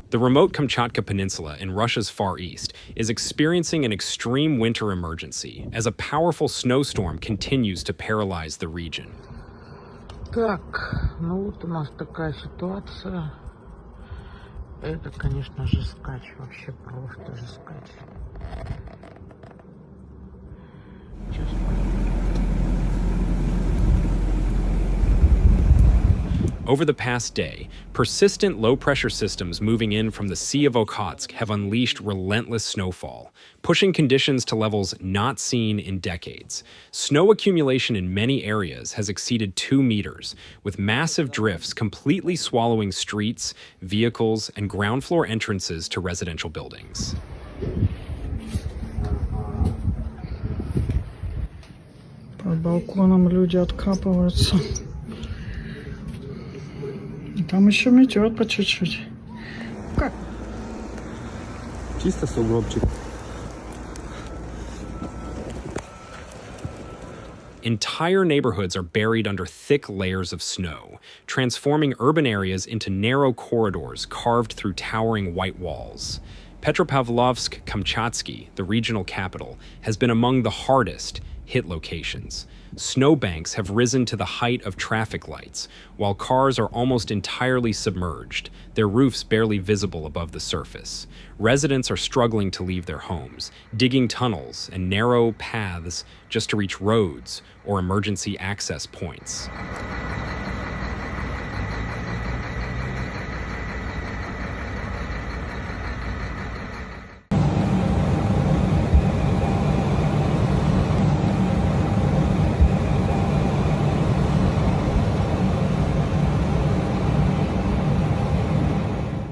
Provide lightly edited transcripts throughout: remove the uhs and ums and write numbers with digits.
The remote Kamchatka Peninsula in Russia's Far East is experiencing an extreme winter emergency as a powerful snowstorm continues to paralyze the region. Так, ну вот у нас такая ситуация. Это, конечно же, скач, вообще просто же скач. Сейчас. Over the past day, persistent low-pressure systems moving in from the Sea of Okhotsk have unleashed relentless snowfall, pushing conditions to levels not seen in decades. Snow accumulation in many areas has exceeded 2 meters, with massive drifts completely swallowing streets, vehicles, and ground floor entrances to residential buildings. Под балконом люди откапываются. Там еще метет по чуть-чуть. Как? Чисто сугробчик. Entire neighborhoods are buried under thick layers of snow, transforming urban areas into narrow corridors carved through towering white walls. Petropavlovsk-Kamchatsky, the regional capital, has been among the hardest hit locations. Snowbanks have risen to the height of traffic lights, while cars are almost entirely submerged, their roofs barely visible above the surface. Residents are struggling to leave their homes, digging tunnels and narrow paths just to reach roads or emergency access points.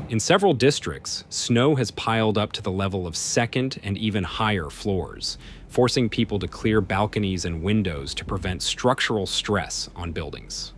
In several districts, snow has piled up to the level of second and even higher floors, forcing people to clear balconies and windows to prevent structural stress on buildings.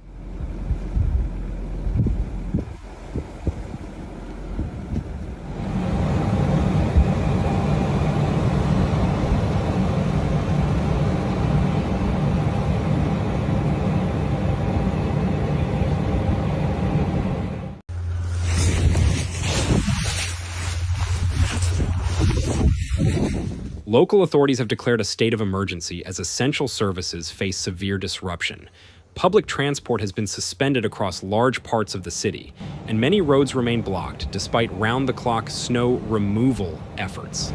Local authorities have declared a state of emergency as essential services face severe disruption. Public transport has been suspended across large parts of the city, and many roads remain blocked despite round-the-clock snow removal efforts.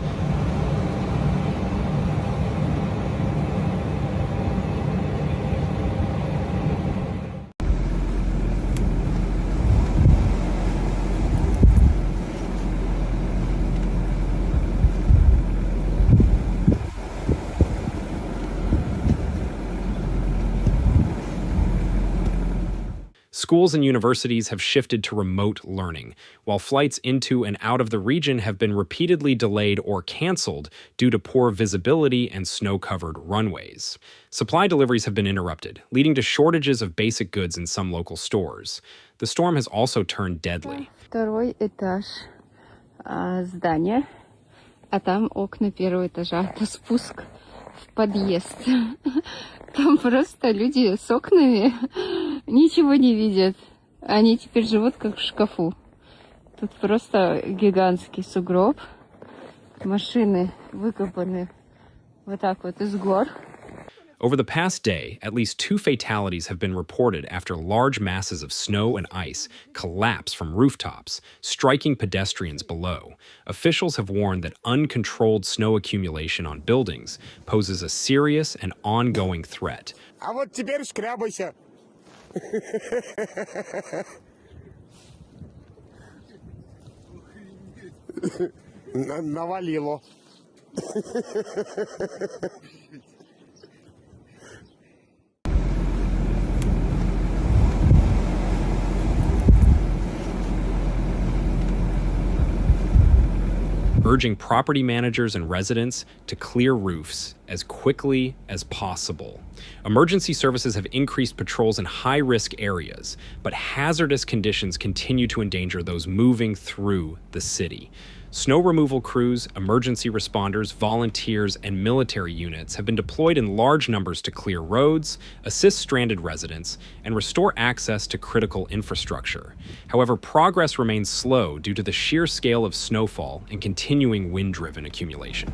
Schools and universities have shifted to remote learning, while flights into and out of the region have been repeatedly delayed or canceled due to poor visibility and snow-covered runways. Supply deliveries have been interrupted, leading to shortages of basic goods in some local stores. The storm has also turned deadly. Второй этаж здания, а там окна первого этажа. Это спуск в подъезд. Там просто люди с окнами ничего не видят. Они теперь живут как в шкафу. Тут просто гигантский сугроб. Машины выкопаны вот так вот из гор. Over the past day, at least 2 fatalities have been reported after large masses of snow and ice collapse from rooftops, striking pedestrians below. Officials have warned that uncontrolled snow accumulation on buildings poses a serious and ongoing threat. А вот теперь шкрябайся. Навалило. Urging property managers and residents to clear roofs as quickly as possible. Emergency services have increased patrols in high-risk areas, but hazardous conditions continue to endanger those moving through the city. Snow removal crews, emergency responders, volunteers, and military units have been deployed in large numbers to clear roads, assist stranded residents, and restore access to critical infrastructure. However, progress remains slow due to the sheer scale of snowfall and continuing wind-driven accumulation.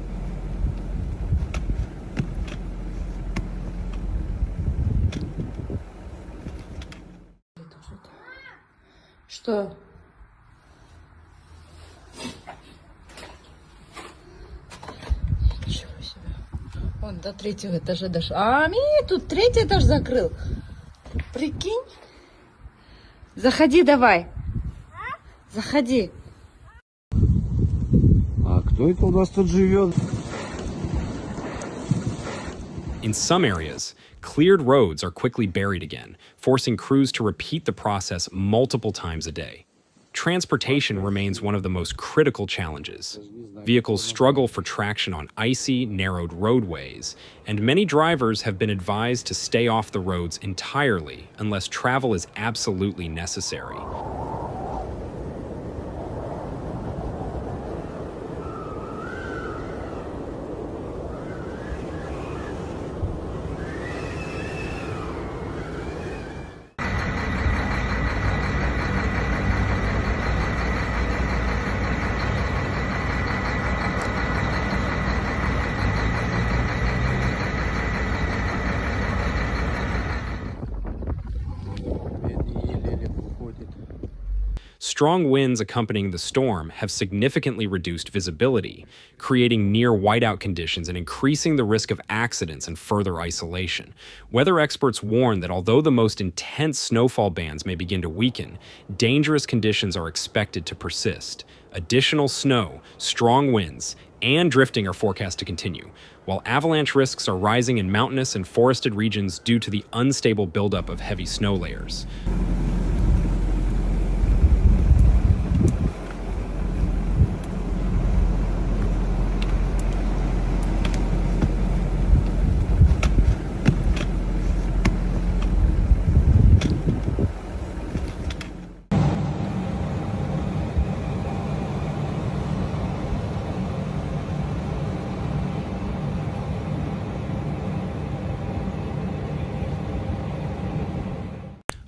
Что? Ничего себе. Он до 3-го этажа дошел. Тут 3-й этаж закрыл. Прикинь. Заходи давай. Заходи. А кто это у нас тут живет? In some areas, cleared roads are quickly buried again, forcing crews to repeat the process multiple times a day. Transportation remains one of the most critical challenges. Vehicles struggle for traction on icy, narrowed roadways, and many drivers have been advised to stay off the roads entirely unless travel is absolutely necessary. Strong winds accompanying the storm have significantly reduced visibility, creating near whiteout conditions and increasing the risk of accidents and further isolation. Weather experts warn that although the most intense snowfall bands may begin to weaken, dangerous conditions are expected to persist. Additional snow, strong winds, and drifting are forecast to continue, while avalanche risks are rising in mountainous and forested regions due to the unstable buildup of heavy snow layers.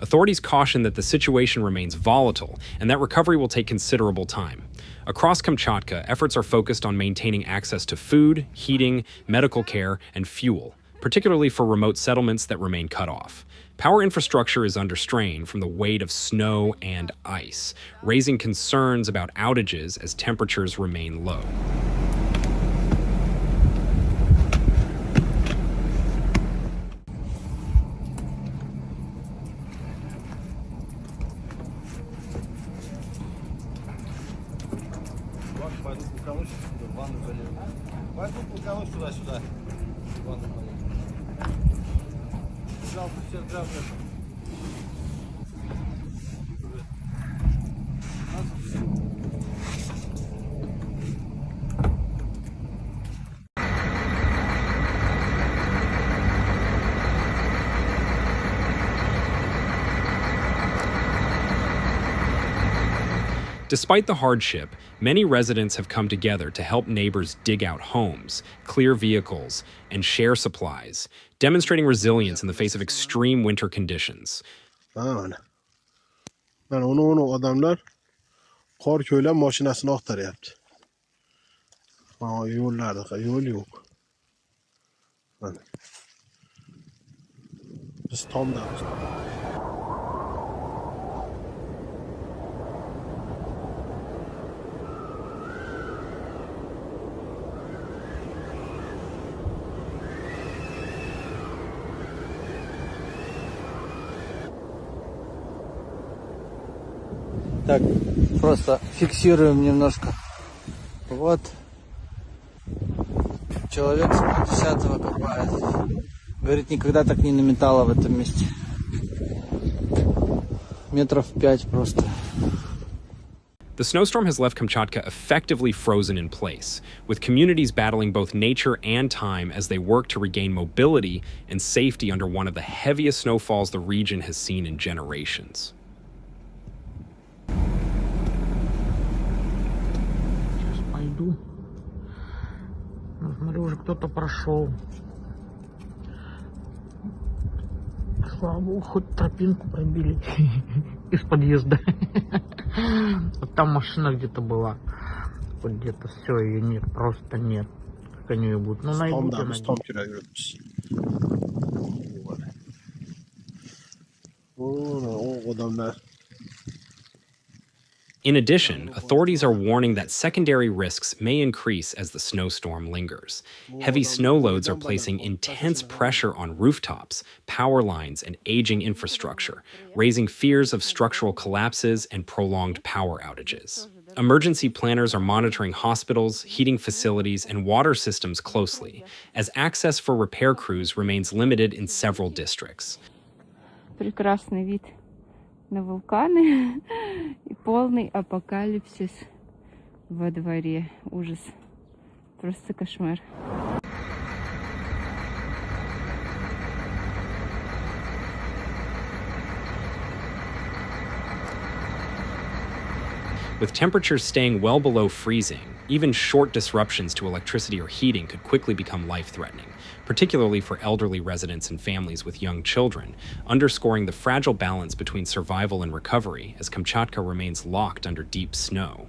Authorities caution that the situation remains volatile and that recovery will take considerable time. Across Kamchatka, efforts are focused on maintaining access to food, heating, medical care, and fuel, particularly for remote settlements that remain cut off. Power infrastructure is under strain from the weight of snow and ice, raising concerns about outages as temperatures remain low. Пойду полканусь, в ванну залезу. Пойду полканусь туда-сюда. В ванну полезу. Жалко всех граждан. Despite the hardship, many residents have come together to help neighbors dig out homes, clear vehicles, and share supplies, demonstrating resilience in the face of extreme winter conditions. Mana onu odamlar qor ko'ylab mashinasini oqtaryapti. Yo'llarda yo'l yo'q. Mana. Biz tomdamiz. Так, просто фиксируем немножко. Вот. Человек с 50-го копает. Говорит, никогда так не наметало в этом месте. Метров 5 просто. The snowstorm has left Kamchatka effectively frozen in place, with communities battling both nature and time as they work to regain mobility and safety under one of the heaviest snowfalls the region has seen in generations. уже кто-то прошел. Слава богу, хоть тропинку пробили из подъезда. Вот там машина где-то была. Вот где-то все, ее нет, просто нет. Как они ее будут? Ну, найдут, я Biz tam надеюсь. kira yürütmüş. O adamlar. In addition, authorities are warning that secondary risks may increase as the snowstorm lingers. Heavy snow loads are placing intense pressure on rooftops, power lines, and aging infrastructure, raising fears of structural collapses and prolonged power outages. Emergency planners are monitoring hospitals, heating facilities, and water systems closely, as access for repair crews remains limited in several districts. Прекрасный вид на вулканы и полный апокалипсис во дворе. Ужас. Просто кошмар. With temperatures staying well below freezing, even short disruptions to electricity or heating could quickly become life-threatening, particularly for elderly residents and families with young children, underscoring the fragile balance between survival and recovery as Kamchatka remains locked under deep snow.